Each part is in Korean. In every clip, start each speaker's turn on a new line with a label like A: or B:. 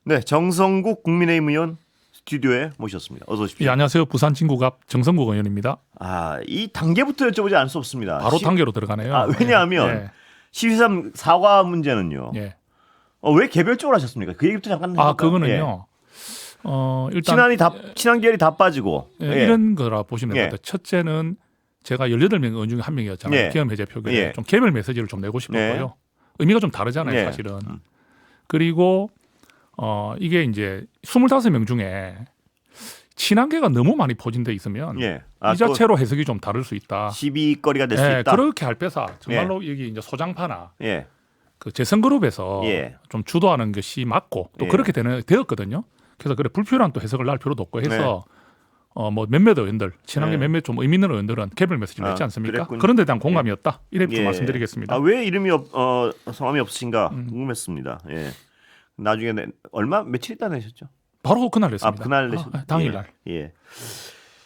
A: 네, 정성국 국민의힘 의원 스튜디오에 모셨습니다. 어서 오십시오.
B: 예, 안녕하세요. 부산 진구갑 정성국 의원입니다.
A: 이 단계부터 여쭤보지 않을 수 없습니다.
B: 바로 단계로 들어가네요.
A: 왜냐하면
B: 예,
A: 12.3 사과 문제는요.
B: 예.
A: 왜 개별적으로 하셨습니까? 그 얘기부터 잠깐 해볼까요?
B: 그거는요. 일단
A: 친한계열이 다 빠지고
B: 이런 거라 보시면
A: 예.
B: 됩니다. 첫째는 제가 18명 의원 중에 한 명이었잖아요.
A: 예.
B: 계엄 해제 표결에
A: 예.
B: 좀 개별 메시지를 좀 내고 싶었고요.
A: 예.
B: 의미가 좀 다르잖아요,
A: 예.
B: 사실은. 그리고 이게 이제 25명 중에 친한계가 너무 많이 포진돼 있으면
A: 예.
B: 이 자체로 해석이 좀 다를 수 있다.
A: 시비거리가 될 수
B: 예,
A: 있다.
B: 그렇게 할 빼서 정말로 여기 이제 소장파나
A: 예.
B: 그 재선그룹에서
A: 예.
B: 좀 주도하는 것이 맞고 또
A: 예.
B: 그렇게 되었거든요. 그래서 그래 불필요한 또 해석을 날 필요도 없고 해서 뭐 몇몇 의원들 친한계
A: 네.
B: 몇몇 좀 의미 있는 의원들은 개별 메시지를 냈지 않습니까?
A: 그랬군요.
B: 그런 데 대한 공감이었다. 이렇게 좀
A: 예.
B: 말씀드리겠습니다.
A: 왜 이름이 성함이 없으신가 궁금했습니다. 예. 나중에 며칠 있다 내셨죠?
B: 바로 그날 냈습니다.
A: 그날 내셨.
B: 당일날.
A: 예.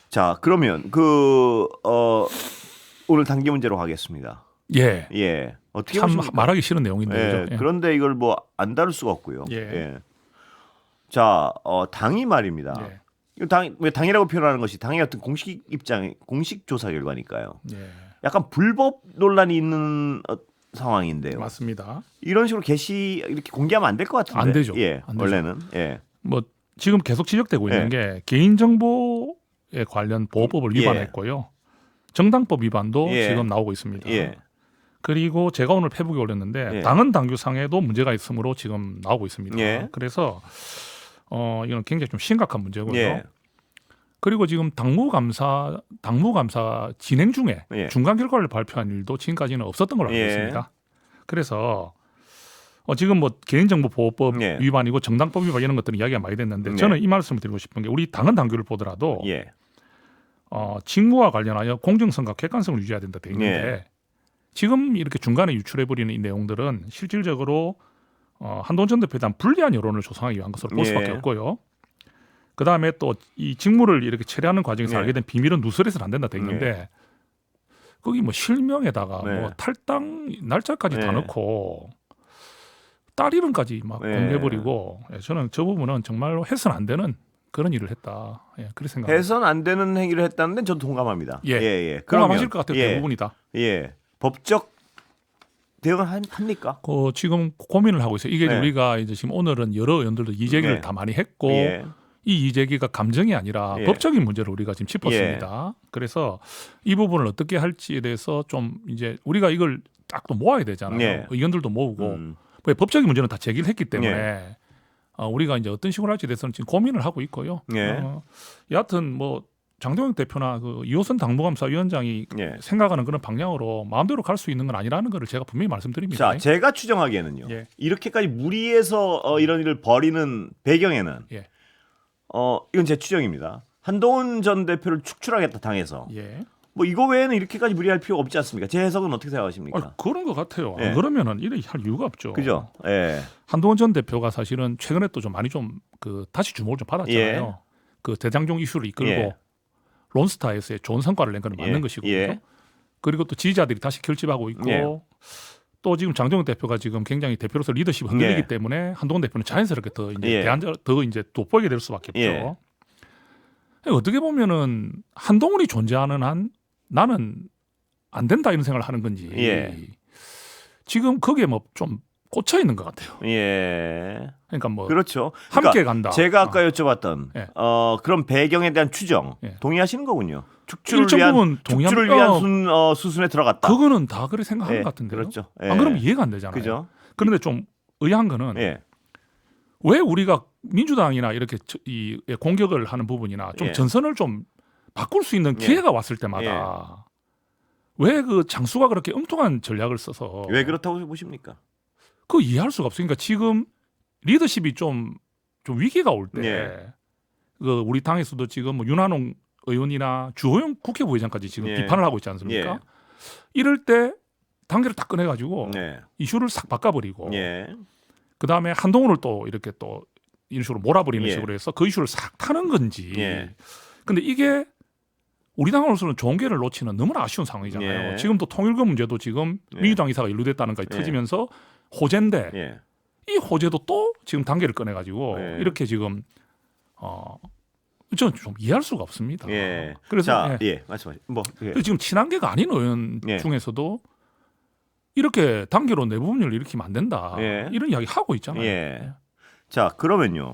A: 자, 그러면 오늘 단계 문제로 가겠습니다.
B: 예.
A: 예. 어떻게
B: 참
A: 보십니까?
B: 말하기 싫은 내용인데
A: 예.
B: 그죠? 예.
A: 그런데 이걸 뭐 안 다룰 수가 없고요.
B: 예.
A: 자, 당이 말입니다.
B: 예.
A: 왜 당이라고 표현하는 것이 당의 어떤 공식 조사 결과니까요.
B: 예.
A: 약간 불법 논란이 있는 상황인데요.
B: 맞습니다.
A: 이런 식으로 이렇게 공개하면 안 될 것 같은데.
B: 안 되죠.
A: 예,
B: 안 되죠.
A: 원래는. 예.
B: 뭐 지금 계속 지적되고 있는
A: 예.
B: 게 개인정보에 관련 보호법을
A: 예.
B: 위반했고요. 정당법 위반도
A: 예.
B: 지금 나오고 있습니다.
A: 예.
B: 그리고 제가 오늘 페북에 올렸는데
A: 예.
B: 당헌 당규상에도 문제가 있으므로 지금 나오고 있습니다.
A: 예.
B: 그래서 이건 굉장히 좀 심각한 문제고요.
A: 예.
B: 그리고 지금 당무감사 진행 중에
A: 예.
B: 중간 결과를 발표한 일도 지금까지는 없었던 걸로 알고
A: 예.
B: 있습니다. 그래서 지금 뭐 개인정보보호법
A: 예.
B: 위반이고 정당법 위반 이런 것들은 이야기가 많이 됐는데
A: 네.
B: 저는 이 말씀을 드리고 싶은 게 우리 당헌 당규를 보더라도
A: 예.
B: 직무와 관련하여 공정성과 객관성을 유지해야 된다 돼 있는데
A: 예.
B: 지금 이렇게 중간에 유출해버리는 이 내용들은 실질적으로 한동훈 전 대표에 대한 불리한 여론을 조성하기 위한 것으로 볼
A: 예.
B: 수밖에 없고요. 그 다음에 또 이 직무를 이렇게 처리하는 과정에서
A: 예.
B: 알게 된 비밀은 누설해서는 안 된다 돼 있는데 거기 뭐 실명에다가
A: 네.
B: 뭐 탈당 날짜까지 다
A: 네.
B: 넣고 딸 이름까지 막
A: 네.
B: 공개해버리고 저는 저 부분은 정말로 해서는 안 되는 그런 일을 했다. 그렇게 생각합니다.
A: 해선 안 되는 행위를 했다는데 저도 동감합니다.
B: 예.
A: 그러면
B: 공감하실 것 같아요. 대부분이다.
A: 예. 법적 대응을 합니까?
B: 지금 고민을 하고 있어요. 이게
A: 네.
B: 우리가 이제 지금 오늘은 여러 의원들도 이재기를
A: 네.
B: 다 많이 했고
A: 예.
B: 이 이재기가 감정이 아니라
A: 예.
B: 법적인 문제를 우리가 지금 짚었습니다. 그래서 이 부분을 어떻게 할지에 대해서 좀 이제 우리가 이걸 딱 또 모아야 되잖아요.
A: 예.
B: 의견들도 모으고
A: 음.
B: 왜 법적인 문제는 다 제기를 했기 때문에 우리가 이제 어떤 식으로 할지에 대해서는 지금 고민을 하고 있고요.
A: 예.
B: 여하튼 뭐 장동영 대표나 그 이호선 당무감사위원장이
A: 예.
B: 생각하는 그런 방향으로 마음대로 갈 수 있는 건 아니라는 것을 제가 분명히 말씀드립니다.
A: 자, 제가 추정하기에는요.
B: 예.
A: 이렇게까지 무리해서 이런 일을 벌이는 배경에는
B: 예.
A: 이건 제 추정입니다. 한동훈 전 대표를 축출하겠다 당해서
B: 예.
A: 뭐 이거 외에는 이렇게까지 무리할 필요가 없지 않습니까? 제 해석은 어떻게 생각하십니까?
B: 그런 것 같아요.
A: 예.
B: 그러면은 이래 할 이유가 없죠.
A: 그죠? 예.
B: 한동훈 전 대표가 사실은 최근에 또 좀 많이 좀 그 다시 주목을 좀 받았잖아요.
A: 예.
B: 그 대장동 이슈를 이끌고
A: 예.
B: 론스타에서의 좋은 성과를 낸 건 맞는
A: 예.
B: 것이고
A: 예.
B: 그리고 또 지지자들이 다시 결집하고 있고
A: 예.
B: 또 지금 장동영 대표가 지금 굉장히 대표로서 리더십이 흔들리기
A: 예.
B: 때문에 한동훈 대표는 자연스럽게 더 이제
A: 예.
B: 더 이제 돋보이게 될 수밖에 없죠.
A: 예.
B: 어떻게 보면은 한동훈이 존재하는 한 나는 안 된다 이런 생각을 하는 건지
A: 예.
B: 지금 거기에 뭐 좀 꽂혀 있는 것 같아요.
A: 예.
B: 그러니까 뭐
A: 그렇죠.
B: 함께 간다.
A: 제가 아까 여쭤봤던
B: 예.
A: 그런 배경에 대한 추정
B: 예.
A: 동의하시는 거군요.
B: 일정 부분
A: 축출을 위한 수순에 들어갔다.
B: 그거는 다 그래 생각하는
A: 예.
B: 것 같은데요.
A: 그렇죠. 예.
B: 안 그러면 이해가 안 되잖아요.
A: 그죠?
B: 그런데 좀 의아한 거는
A: 예.
B: 왜 우리가 민주당이나 이렇게 이 공격을 하는 부분이나 좀
A: 예.
B: 전선을 좀 바꿀 수 있는
A: 예.
B: 기회가 왔을 때마다 왜 그 장수가 그렇게 엉뚱한 전략을 써서
A: 왜 그렇다고 보십니까?
B: 그 이해할 수가 없으니까 지금 리더십이 좀 위기가 올 때
A: 예.
B: 그 우리 당에서도 지금 뭐 윤한홍 의원이나 주호영 국회부의장까지 지금
A: 예.
B: 비판을 하고 있지 않습니까?
A: 예.
B: 이럴 때 단계를 딱 꺼내가지고
A: 네.
B: 이슈를 싹 바꿔버리고
A: 예.
B: 그 다음에 한동훈을 또 이렇게 또 이런 식으로 몰아버리는
A: 예.
B: 식으로 해서 그 이슈를 싹 타는 건지.
A: 예.
B: 근데 이게 우리 당으로서는 좋은 기회를 놓치는 너무나 아쉬운 상황이잖아요.
A: 예.
B: 지금도 통일교 문제도 지금
A: 예.
B: 민주당 이사가 연루됐다는 것까지
A: 예.
B: 터지면서 호재인데
A: 예.
B: 이 호재도 또 지금 단계를 꺼내가지고
A: 예.
B: 이렇게 지금 저는 좀 이해할 수가 없습니다.
A: 예.
B: 그래서
A: 자, 예, 말씀하세요. 뭐 예.
B: 지금 친한계가 아닌 의원
A: 예.
B: 중에서도 이렇게 단계로 내부분열을 일으키면 안 된다.
A: 예.
B: 이런 이야기 하고 있잖아요.
A: 예. 자, 그러면요.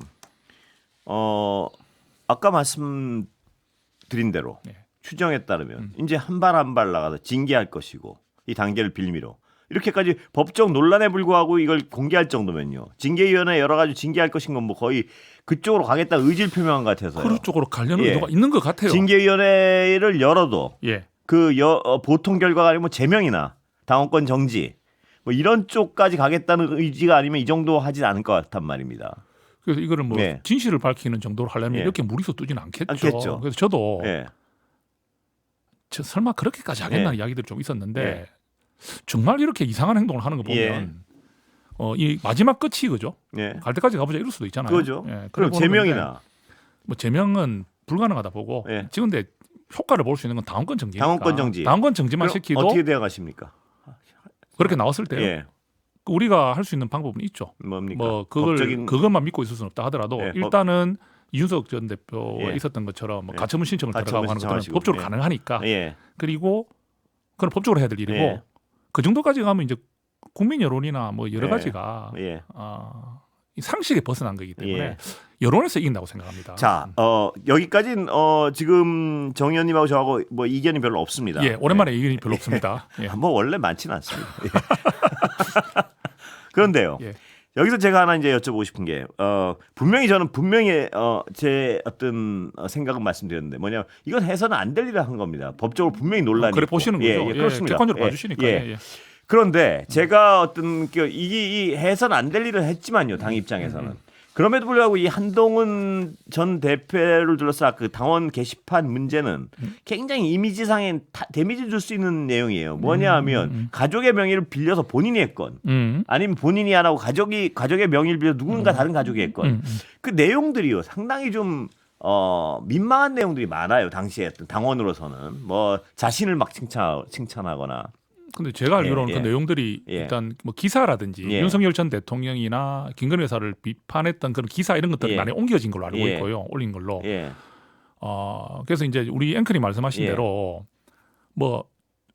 A: 아까 말씀드린 대로
B: 예.
A: 추정에 따르면 이제 한 발 한 발 나가서 징계할 것이고 이 단계를 빌미로 이렇게까지 법적 논란에 불구하고 이걸 공개할 정도면요. 징계위원회 여러 가지 징계할 것인 건 뭐 거의 그쪽으로 가겠다 의지를 표명한 것 같아서요.
B: 그런 쪽으로 관련
A: 예.
B: 의도가 있는 것 같아요.
A: 징계위원회를 열어도
B: 예.
A: 보통 결과가 아니면 뭐 제명이나 당원권 정지 뭐 이런 쪽까지 가겠다는 의지가 아니면 이 정도 하진 않을 것 같단 말입니다.
B: 그래서 이거를 뭐
A: 네.
B: 진실을 밝히는 정도로 하려면
A: 예.
B: 이렇게 무리수 뜨지는 않겠죠.
A: 않겠죠.
B: 그래서 저도
A: 예.
B: 저 설마 그렇게까지 하겠다는
A: 예.
B: 이야기들이 좀 있었는데
A: 예.
B: 정말 이렇게 이상한 행동을 하는 거 보면
A: 예.
B: 이 마지막 끝이 그죠?
A: 예.
B: 갈 때까지 가보자 이럴 수도 있잖아요.
A: 그거죠.
B: 예, 그래
A: 그럼
B: 보는 건데
A: 제명이나
B: 뭐 제명은 불가능하다 보고
A: 예.
B: 지금 근데 효과를 볼 수 있는 건 당원권 정지니까.
A: 당원권 정지.
B: 당원권 정지만
A: 그럼
B: 시키도
A: 어떻게 대응하십니까?
B: 그렇게 나왔을 때
A: 예.
B: 우리가 할 수 있는 방법은 있죠.
A: 뭡니까?
B: 뭐 그것만 믿고 있을 수는 없다 하더라도
A: 예,
B: 일단은 이준석 전 대표가
A: 예.
B: 있었던 것처럼 뭐
A: 예.
B: 가처분 신청을
A: 가처분
B: 들어가고 하는 것들은
A: 신청하시고.
B: 법적으로
A: 예.
B: 가능하니까.
A: 예.
B: 그리고 그건 법적으로 해야 될 일이고
A: 예.
B: 그 정도까지 가면 이제 국민 여론이나 뭐 여러
A: 예.
B: 가지가
A: 예.
B: 이 상식에 벗어난 거기 때문에
A: 예.
B: 여론에서 이긴다고 생각합니다.
A: 자, 여기까지는 지금 정 의원님하고 저하고 뭐 이견이 별로 없습니다.
B: 예, 오랜만에 이견이 별로 없습니다. 예.
A: 뭐 원래 많지는 않습니다. 예. 그런데요.
B: 예.
A: 여기서 제가 하나 이제 여쭤보고 싶은 게 분명히 저는 제 어떤 생각은 말씀드렸는데 뭐냐면 이건 해서는 안 될 일을 한 겁니다. 법적으로 분명히 논란이
B: 그래
A: 있고.
B: 보시는 거죠.
A: 예, 그렇습니다.
B: 객관적으로
A: 예,
B: 봐주시니까.
A: 예.
B: 예. 예.
A: 그런데 제가 어떤 이 해서는 안 될 일을 했지만요. 당 입장에서는. 그럼에도 불구하고 이 한동훈 전 대표를 둘러싸 그 당원 게시판 문제는 굉장히 이미지상에 데미지 줄 수 있는 내용이에요. 뭐냐 하면 가족의 명의를 빌려서 본인이 했건 아니면 본인이 안 하고 가족의 명의를 빌려 누군가 다른 가족이 했건 그 내용들이요. 상당히 좀 민망한 내용들이 많아요. 당시에 어떤 당원으로서는 뭐 자신을 막 칭찬하거나
B: 근데 제가 알기로는
A: 예,
B: 그
A: 예.
B: 내용들이
A: 예.
B: 일단 뭐 기사라든지
A: 예.
B: 윤석열 전 대통령이나 김건희 여사를 비판했던 그런 기사 이런 것들이
A: 예.
B: 많이 옮겨진 걸로 알고
A: 예.
B: 있고요. 올린 걸로.
A: 예.
B: 그래서 이제 우리 앵커님 말씀하신
A: 예.
B: 대로 뭐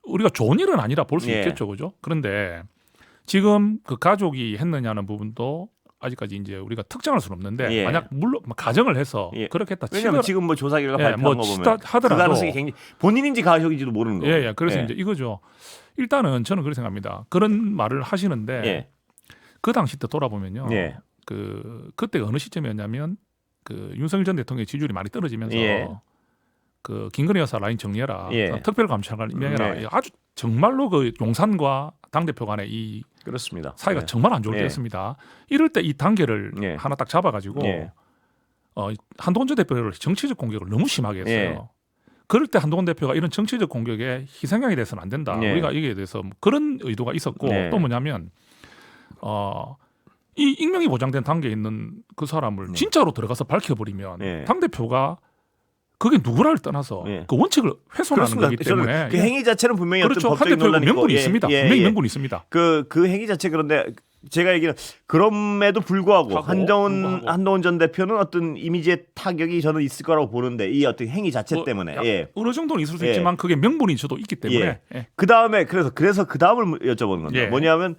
B: 우리가 좋은 일은 아니라 볼 수
A: 예.
B: 있겠죠, 그죠? 그런데 지금 그 가족이 했느냐는 부분도 아직까지 이제 우리가 특정할 수는 없는데
A: 예.
B: 만약 물론 가정을 해서
A: 예.
B: 그렇게 했다
A: 왜냐하면
B: 치더라도
A: 지금 뭐 조사 결과
B: 예,
A: 발표한
B: 뭐
A: 거 보면
B: 치다 하더라도
A: 그 가능성이 굉장히 본인인지 가족인지도 모르는 거예요.
B: 예. 그래서 이제 이거죠. 일단은 저는 그렇게 생각합니다. 그런 말을 하시는데
A: 예.
B: 그 당시 때 돌아보면요.
A: 예.
B: 그때가 어느 시점이었냐면 그 윤석열 전 대통령의 지지율이 많이 떨어지면서
A: 예.
B: 그 김건희 여사 라인 정리해라.
A: 예.
B: 특별감찰관 임명해라.
A: 예.
B: 아주 정말로 그 용산과 당 대표 간의 이
A: 그렇습니다.
B: 사이가
A: 예.
B: 정말 안 좋을
A: 예.
B: 때였습니다. 이럴 때 이 단계를
A: 예.
B: 하나 딱 잡아가지고
A: 예.
B: 한동훈 전 대표를 정치적 공격을 너무 심하게 했어요.
A: 예.
B: 그럴 때 한동훈 대표가 이런 정치적 공격에 희생양이 돼서는 안 된다.
A: 예.
B: 우리가 이게 대해서 뭐 그런 의도가 있었고
A: 예.
B: 또 뭐냐면 이 익명이 보장된 단계에 있는 그 사람을 진짜로 들어가서 밝혀버리면
A: 예.
B: 당 대표가 그게 누구라를 떠나서
A: 예.
B: 그 원칙을 훼손하는
A: 그렇습니다.
B: 거기 때문에
A: 저는 그 행위 자체는 분명히
B: 그렇죠.
A: 어떤
B: 한
A: 법적인
B: 대표가
A: 논란이 있고
B: 명분이 있습니다. 분명히 명분이 있습니다.
A: 그 행위 자체 그런데 제가 얘기는 그럼에도 불구하고 한동훈 전 대표는 어떤 이미지의 타격이 저는 있을 거라고 보는데 이 어떤 행위 자체 때문에 예.
B: 어느 정도는 있을 수
A: 예.
B: 있지만 그게 명분이 저도 있기 때문에 예.
A: 그 다음에 그래서 그 다음을 여쭤보는 건데
B: 예.
A: 뭐냐면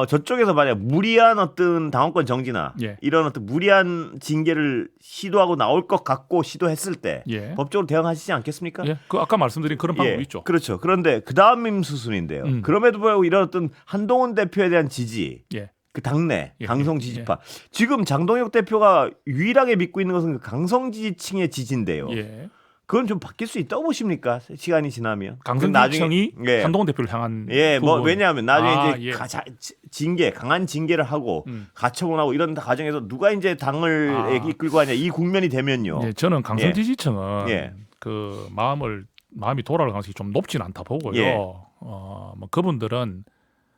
A: 저쪽에서 만약 무리한 어떤 당원권 정지나
B: 예.
A: 이런 어떤 무리한 징계를 시도하고 나올 것 같고 시도했을 때
B: 예.
A: 법적으로 대응하시지 않겠습니까?
B: 예. 그 아까 말씀드린 그런 방법이 있죠.
A: 그렇죠. 그런데 그 다음 수순인데요. 그럼에도 불구하고 이런 어떤 한동훈 대표에 대한 지지,
B: 예.
A: 그 당내
B: 예.
A: 강성 지지파. 지금 장동혁 대표가 유일하게 믿고 있는 것은 그 강성 지지층의 지지인데요.
B: 예.
A: 그건 좀 바뀔 수 있다고 보십니까? 시간이 지나면.
B: 강성
A: 그건
B: 지지층이
A: 예.
B: 한동훈 대표를 향한
A: 뭐
B: 부분.
A: 왜냐하면 나중에 이제
B: 예.
A: 강한 징계를 하고 가처분하고 이런 과정에서 누가 이제 당을 이끌고 하냐 이 국면이 되면요.
B: 예, 저는 강성
A: 예.
B: 지지층은
A: 예.
B: 그 마음이 돌아올 가능성이 좀 높진 않다 보고요.
A: 예.
B: 뭐 그분들은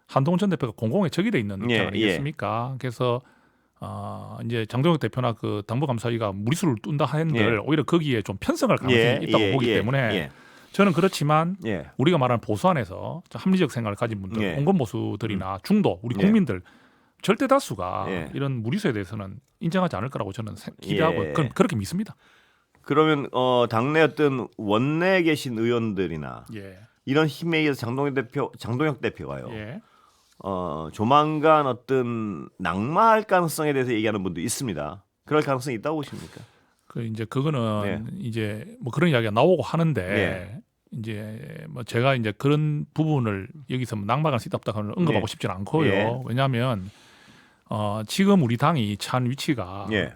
B: 한동훈 전 대표가 공공의 적이 돼 있는 입장
A: 예,
B: 아니겠습니까? 그래서 이제 장동혁 대표나 그 당부감사위가 무리수를 둔다 한들 오히려 거기에 좀 편성할 가능성이 있다고 보기 때문에 저는 그렇지만 우리가 말하는 보수 안에서 합리적 생각을 가진 분들,
A: 예.
B: 공건 보수들이나 중도 우리 국민들 절대 다수가
A: 예.
B: 이런 무리수에 대해서는 인정하지 않을 거라고 저는 기대하고
A: 예.
B: 그렇게 믿습니다.
A: 그러면 당내 어떤 원내에 계신 의원들이나
B: 예.
A: 이런 힘에 의해서 장동혁 대표가요.
B: 예.
A: 조만간 어떤 낙마할 가능성에 대해서 얘기하는 분도 있습니다. 그럴 가능성이 있다고 보십니까?
B: 그 이제 그거는
A: 예.
B: 이제 뭐 그런 이야기가 나오고 하는데
A: 예.
B: 이제 뭐 제가 이제 그런 부분을 여기서 뭐 낙마할 수 있다 하는 언급하고
A: 예.
B: 싶지는 않고요.
A: 예.
B: 왜냐하면 지금 우리 당이 처한 위치가
A: 예.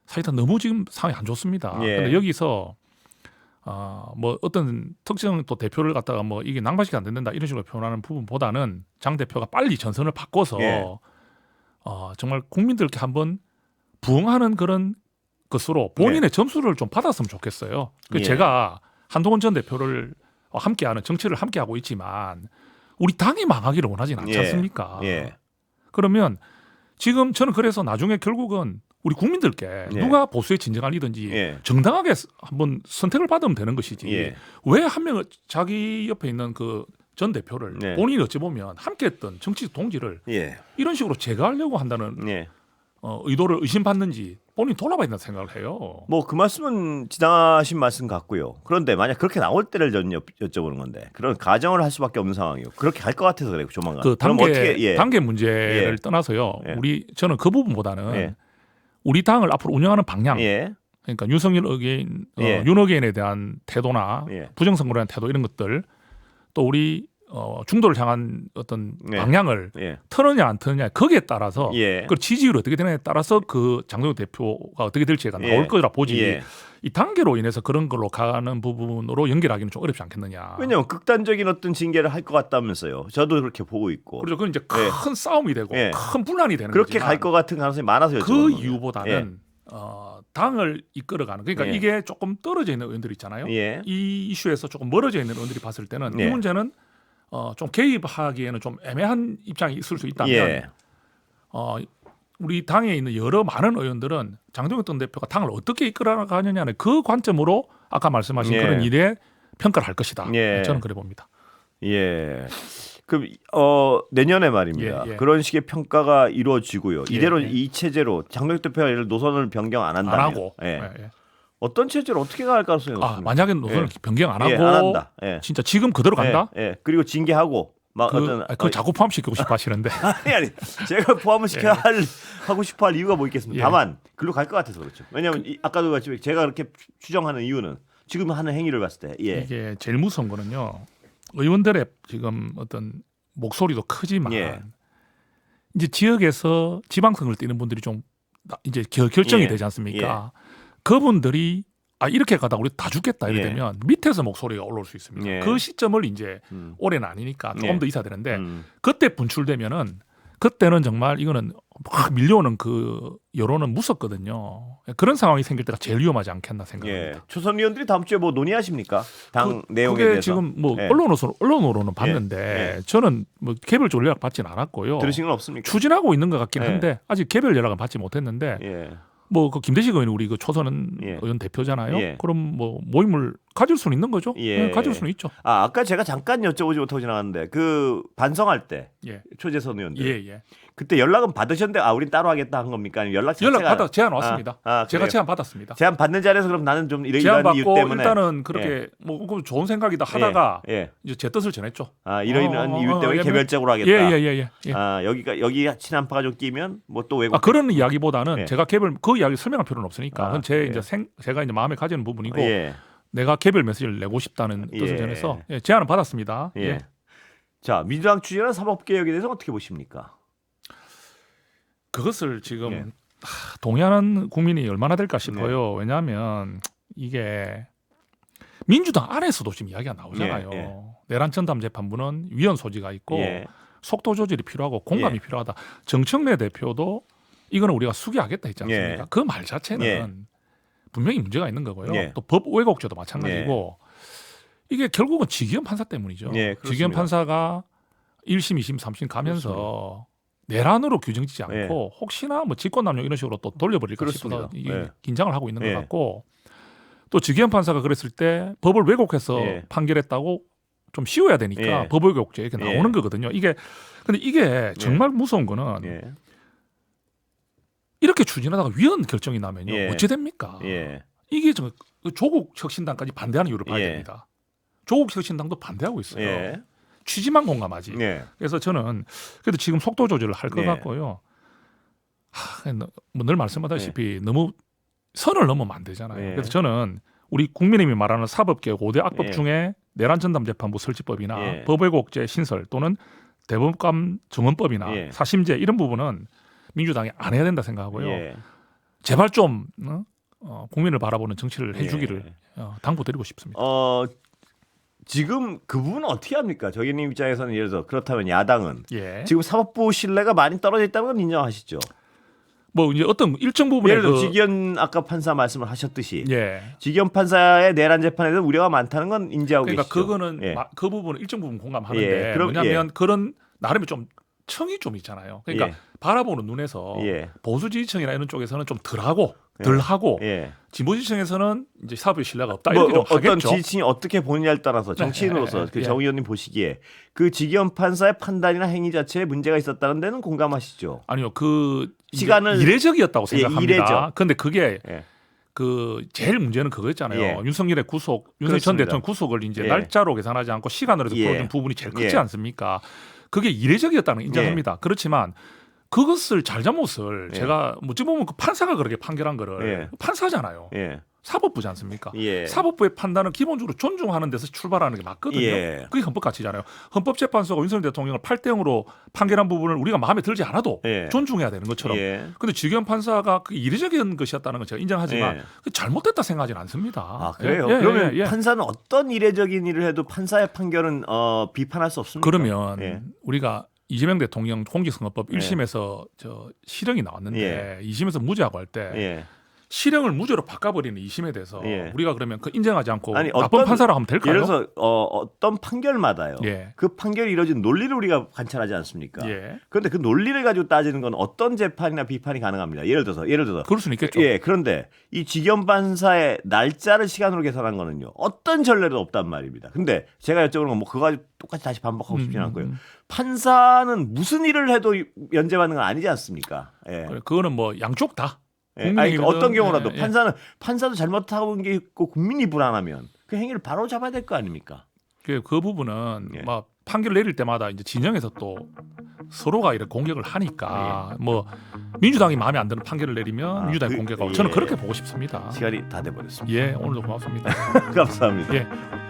B: 사실상 너무 지금 상황이 안 좋습니다.
A: 예.
B: 근데 여기서 뭐 어떤 특정 또 대표를 갖다가 뭐 이게 낭만시켜 안 된다 이런 식으로 표현하는 부분보다는 장 대표가 빨리 전선을 바꿔서
A: 예.
B: 정말 국민들께 한번 부응하는 그런 것으로 본인의 점수를 좀 받았으면 좋겠어요.
A: 예.
B: 제가 한동훈 전 대표를 함께하는 정치를 함께하고 있지만 우리 당이 망하기를 원하지는 않지
A: 예.
B: 않습니까?
A: 예.
B: 그러면 지금 저는 그래서 나중에 결국은 우리 국민들께
A: 예.
B: 누가 보수의 진정한 리더인지
A: 예.
B: 정당하게 한번 선택을 받으면 되는 것이지
A: 예.
B: 왜 한 명을 자기 옆에 있는 그 전 대표를
A: 예.
B: 본인이 어찌 보면 함께했던 정치 동지를
A: 예.
B: 이런 식으로 제거하려고 한다는
A: 예.
B: 의도를 의심받는지 본인이 돌아봐야 된다는 생각을 해요.
A: 뭐 그 말씀은 지나신 말씀 같고요. 그런데 만약 그렇게 나올 때를 전 여쭤보는 건데 그런 가정을 할 수밖에 없는 상황이요. 그렇게 갈 것 같아서 그래요. 조만간.
B: 그
A: 그럼 어떻게
B: 단계 문제를
A: 예.
B: 떠나서요.
A: 예.
B: 저는 그 부분보다는
A: 예.
B: 우리 당을 앞으로 운영하는 방향,
A: 예.
B: 그러니까 윤석열 의원,
A: 예.
B: 윤 의원에 대한 태도나
A: 예.
B: 부정선거에 대한 태도 이런 것들 또 우리 중도를 향한 어떤
A: 예.
B: 방향을
A: 예.
B: 트느냐 안 트느냐 거기에 따라서
A: 예.
B: 그 지지율이 어떻게 되느냐에 따라서 그 장동혁 대표가 어떻게 될지가
A: 예.
B: 나올 거라 보지
A: 예.
B: 이 단계로 인해서 그런 걸로 가는 부분으로 연결하기는 좀 어렵지 않겠느냐.
A: 왜냐하면 극단적인 어떤 징계를 할 것 같다면서요. 저도 그렇게 보고 있고.
B: 그렇죠. 그건 이제 큰 싸움이 되고
A: 예.
B: 큰 분란이 되는
A: 그렇게
B: 거지만
A: 갈 것 같은 가능성이 많아서
B: 그
A: 여쭤보는 거예요.
B: 이유보다는 당을 이끌어가는 그러니까
A: 예.
B: 이게 조금 떨어져 있는 의원들 있잖아요.
A: 예.
B: 이 이슈에서 조금 멀어져 있는 의원들이 봤을 때는
A: 예.
B: 이 문제는 좀 개입하기에는 좀 애매한 입장이 있을 수 있다면
A: 예.
B: 우리 당에 있는 여러 많은 의원들은 장동혁 전 대표가 당을 어떻게 이끌어가느냐는 그 관점으로 아까 말씀하신
A: 예.
B: 그런 일에 평가를 할 것이다.
A: 예.
B: 저는 그래 봅니다.
A: 예. 그럼 내년에 말입니다.
B: 예, 예.
A: 그런 식의 평가가 이루어지고요.
B: 예,
A: 이대로
B: 예.
A: 이 체제로 장동혁 대표가 예를 노선을 변경 안 한다면
B: 안 하고
A: 예.
B: 예.
A: 어떤 체제로 어떻게 갈 가능성이 없습니까?
B: 만약에 노선을 변경 안 하고
A: 예, 안 한다. 예.
B: 진짜 지금 그대로 간다?
A: 예. 예. 그리고 징계하고 막 어떤
B: 그 자꾸 포함시키고 싶어 하시는데
A: 아니 제가 포함을 시켜 하고 싶어 할 이유가 뭐 있겠습니까?
B: 예.
A: 다만 글로 갈 것 같아서 그렇죠. 왜냐하면 아까도 말했지만 제가 그렇게 추정하는 이유는 지금 하는 행위를 봤을 때 예.
B: 이게 제일 무서운 거는요. 의원들의 지금 어떤 목소리도 크지만
A: 예.
B: 이제 지역에서 지방선거를 뛰는 분들이 좀 이제 결정이
A: 예.
B: 되지 않습니까? 그분들이 이렇게 가다 우리 다 죽겠다 이래
A: 예.
B: 되면 밑에서 목소리가 올라올 수 있습니다.
A: 예.
B: 그 시점을 이제 올해는 아니니까 조금
A: 예.
B: 더 있어야 되는데 그때 분출되면은 그때는 정말 이거는 막 밀려오는 그 여론은 무섭거든요. 그런 상황이 생길 때가 제일 위험하지 않겠나
A: 예.
B: 생각합니다.
A: 초선 의원들이 다음 주에 뭐 논의하십니까? 당 내용에
B: 그게
A: 대해서
B: 지금 뭐
A: 예.
B: 언론으로는 봤는데
A: 예.
B: 저는 뭐 개별적으로 연락 받지는 않았고요.
A: 들으신 건 없습니까?
B: 추진하고 있는 것 같긴
A: 예.
B: 한데 아직 개별 연락은 받지 못했는데
A: 예.
B: 뭐 그 김대식 의원이 우리 그 초선
A: 예.
B: 의원 대표잖아요.
A: 예.
B: 그럼 뭐 모임을 가질 수는 있는 거죠.
A: 예.
B: 네, 가질 수는 있죠.
A: 아까 제가 잠깐 여쭤보지 못하고 지나갔는데 그 반성할 때
B: 예.
A: 초재선 의원들
B: 예.
A: 그때 연락은 받으셨는데 우린 따로 하겠다 한 겁니까? 아니면 연락 자체가
B: 연락 받아 제안 왔습니다. 제가
A: 그래요?
B: 제안 받았습니다.
A: 제안 받는 자리에서 그럼 나는 좀 이런
B: 제안
A: 이유
B: 받고
A: 때문에
B: 일단은 그렇게 뭐 그거 좋은 생각이다 하다가
A: 예.
B: 이제 제 뜻을 전했죠.
A: 이런 이유 때문에
B: 예,
A: 개별적으로 하겠다.
B: 예.
A: 여기 친한파가 좀 끼면 뭐 또 외국
B: 그런 이야기보다는
A: 예.
B: 제가 개별 그 이야기 설명할 필요는 없으니까 그건
A: 예.
B: 제가 이제 마음에 가지는 부분이고
A: 예.
B: 내가 개별 메시지를 내고 싶다는 뜻을
A: 예.
B: 전해서 제안을 받았습니다.
A: 예. 자, 민주당 추진하는 사법개혁에 대해서 어떻게 보십니까?
B: 그것을 지금
A: 예.
B: 동의하는 국민이 얼마나 될까 싶어요. 왜냐하면 이게 민주당 안에서도 지금 이야기가 나오잖아요.
A: 예.
B: 내란 전담 재판부는 위헌 소지가 있고
A: 예.
B: 속도 조절이 필요하고 공감이
A: 예.
B: 필요하다. 정청래 대표도 이거는 우리가 수기하겠다 했지 않습니까?
A: 예.
B: 그 말 자체는
A: 예.
B: 분명히 문제가 있는 거고요.
A: 예.
B: 또 법 왜곡죄도 마찬가지고 이게 결국은 지기현 판사 때문이죠.
A: 예,
B: 지기현
A: 그렇습니다.
B: 판사가 1심, 2심, 3심 가면서 내란으로 규정짓지 않고 혹시나 뭐 직권남용 이런 식으로 또 돌려버릴까
A: 그렇습니다.
B: 싶어서 이게
A: 예.
B: 긴장을 하고 있는
A: 예.
B: 것 같고 또 지기현 판사가 그랬을 때 법을 왜곡해서
A: 예.
B: 판결했다고 좀 씌워야 되니까
A: 예.
B: 법원격제 이렇게
A: 예.
B: 나오는 거거든요. 근데 이게 정말 무서운 거는
A: 예.
B: 이렇게 추진하다가 위헌 결정이 나면요
A: 예.
B: 어찌 됩니까?
A: 예.
B: 이게 조국 혁신당까지 반대하는 이유를 봐야
A: 예.
B: 됩니다. 조국 혁신당도 반대하고 있어요.
A: 예.
B: 취지만 공감하지.
A: 예.
B: 그래서 저는 그래도 지금 속도 조절을 할 것
A: 예.
B: 같고요. 늘 말씀하다시피 너무 선을 넘으면 안 되잖아요.
A: 예.
B: 그래서 저는 우리 국민의힘이 말하는 사법개혁 5대 악법
A: 예.
B: 중에 내란전담재판부 설치법이나
A: 예.
B: 법외국제 신설 또는 대법관 정원법이나
A: 예.
B: 사심제 이런 부분은 민주당이 안 해야 된다 생각하고요.
A: 예.
B: 제발 좀 국민을 바라보는 정치를 해주기를
A: 예.
B: 당부드리고 싶습니다.
A: 지금 그 부분은 어떻게 합니까? 저희님 입장에서는 예를 들어 그렇다면 야당은
B: 예.
A: 지금 사법부 신뢰가 많이 떨어져 있다는 건 인정하시죠?
B: 뭐 이제 어떤 일정 부분에
A: 예를 들어 지기현 아까 판사 말씀을 하셨듯이
B: 예.
A: 지기현 판사의 내란 재판에 대한 우려가 많다는 건 인지하고
B: 그러니까
A: 계시죠?
B: 그거는
A: 예.
B: 그 부분은 일정 부분 공감하는데
A: 예, 그럼,
B: 뭐냐면 그런 나름의 좀 청이 좀 있잖아요. 그러니까
A: 예.
B: 바라보는 눈에서
A: 예.
B: 보수 지지층이나 이런 쪽에서는 좀 덜하고
A: 예.
B: 진보 지지층에서는 이제 사법의 신뢰가 없다
A: 뭐
B: 이렇게 좀
A: 어떤
B: 하겠죠.
A: 지지층이 어떻게 보느냐에 따라서 정치인으로서 그 정 의원님 보시기에 그 지기현 판사의 판단이나 행위 자체에 문제가 있었다는 데는 공감하시죠?
B: 아니요, 그
A: 시간을
B: 이례적이었다고 생각합니다.
A: 이례적.
B: 그런데 그게
A: 예.
B: 그 제일 문제는 그거였잖아요.
A: 예.
B: 윤석열의 윤석열 전
A: 그렇습니다.
B: 대통령 구속을 이제
A: 예.
B: 날짜로 계산하지 않고 시간으로 해서
A: 예.
B: 풀어준 부분이 제일 크지
A: 예.
B: 않습니까? 그게 이례적이었다는 걸 인정합니다. 그렇지만 그것을 잘잘못을
A: 예.
B: 제가 어찌 보면 그 판사가 그렇게 판결한 거를
A: 예.
B: 판사잖아요.
A: 예.
B: 사법부지 않습니까?
A: 예.
B: 사법부의 판단은 기본적으로 존중하는 데서 출발하는 게 맞거든요.
A: 예.
B: 그게 헌법 가치잖아요. 헌법재판소가 윤석열 대통령을 8대0으로 판결한 부분을 우리가 마음에 들지 않아도
A: 예.
B: 존중해야 되는 것처럼.
A: 예.
B: 근데 지기현 판사가 그 이례적인 것이었다는 건 제가 인정하지만
A: 예.
B: 그 잘못됐다 생각하지는 않습니다.
A: 아 그래요?
B: 예, 예,
A: 그러면
B: 예, 예.
A: 판사는 어떤 이례적인 일을 해도 판사의 판결은 비판할 수 없습니까?
B: 그러면
A: 예.
B: 우리가 이재명 대통령 공직선거법
A: 예.
B: 1심에서 실형이 나왔는데
A: 예.
B: 2심에서 무죄하고 할 때
A: 예.
B: 실형을 무죄로 바꿔버리는 2심에 대해서
A: 예.
B: 우리가 그러면 그 인정하지 않고
A: 아니,
B: 나쁜
A: 어떤-
B: 판사라고 하면 될까요?
A: 예를 들어서 어떤 판결마다요.
B: 예.
A: 그 판결이 이루어진 논리를 우리가 관찰하지 않습니까?
B: 예.
A: 그런데 그 논리를 가지고 따지는 건 어떤 재판이나 비판이 가능합니다. 예를 들어서
B: 그럴 수는 있겠죠.
A: 예, 그런데 이 지기현 판사의 날짜를 시간으로 계산한 거는요. 어떤 전례도 없단 말입니다. 근데 제가 여쭤보는 건 뭐 그거 가지고 똑같이 다시 반복하고 싶지는 않고요. 판사는 무슨 일을 해도 면제받는 건 아니지 않습니까? 예.
B: 그거는 뭐 양쪽 다.
A: 예. 아니, 그러니까 어떤 경우라도
B: 예, 예.
A: 판사도 잘못하고 있는 게 있고 국민이 불안하면 그 행위를 바로 잡아야 될 거 아닙니까?
B: 그 부분은
A: 예.
B: 막 판결 내릴 때마다 이제 진영에서 또 서로가 이렇게 공격을 하니까 뭐 민주당이 마음에 안 드는 판결을 내리면 민주당이 공격하고 저는
A: 예.
B: 그렇게 보고 싶습니다.
A: 시간이 다 돼버렸습니다.
B: 예, 오늘도 고맙습니다.
A: 감사합니다.
B: 예.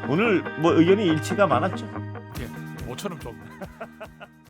A: 오늘 뭐 의견이 일치가 많았죠?
B: 예, 모처럼 좀.